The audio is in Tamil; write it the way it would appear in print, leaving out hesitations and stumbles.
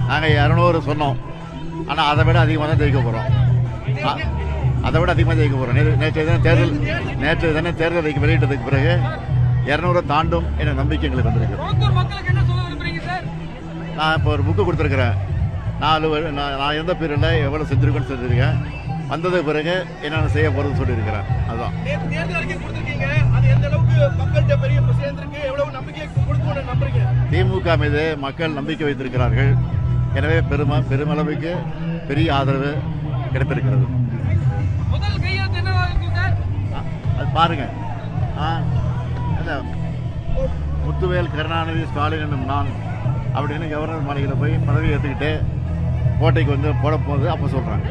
நாங்கள் 200 சொன்னோம், ஆனால் அதை விட அதிகமாக தான் ஜெயிக்க போகிறோம். அதை விட அதிகமாக ஜெயிக்க போகிறோம். நேற்று தானே தேர்தல் வெளியிட்டதுக்கு பிறகு 200 தாண்டும் என்ற நம்பிக்கை எங்களுக்கு வந்திருக்கு. நான் இப்போ ஒரு புக்கு கொடுத்துருக்குறேன். நான் எந்த பீரியடில் எவ்வளோ செஞ்சுருக்கேன்னு சொல்லியிருக்கேன். வந்ததுக்கு பிறகு என்னென்ன செய்ய போகிறது சொல்லியிருக்கிறேன். அதுதான் திமுக மீது மக்கள் நம்பிக்கை வைத்திருக்கிறார்கள். எனவே பெருமளவுக்கு பெரிய ஆதரவு கிடைத்திருக்கிறது. அது பாருங்க, முத்துவேல் கருணாநிதி ஸ்டாலின் என்னும் நான் அப்படின்னு கவர்னர் மாளிகையில் போய் பதவி ஏற்றுக்கிட்டு கோட்டைக்கு வந்து போட போகுது அப்போ சொல்கிறேன்.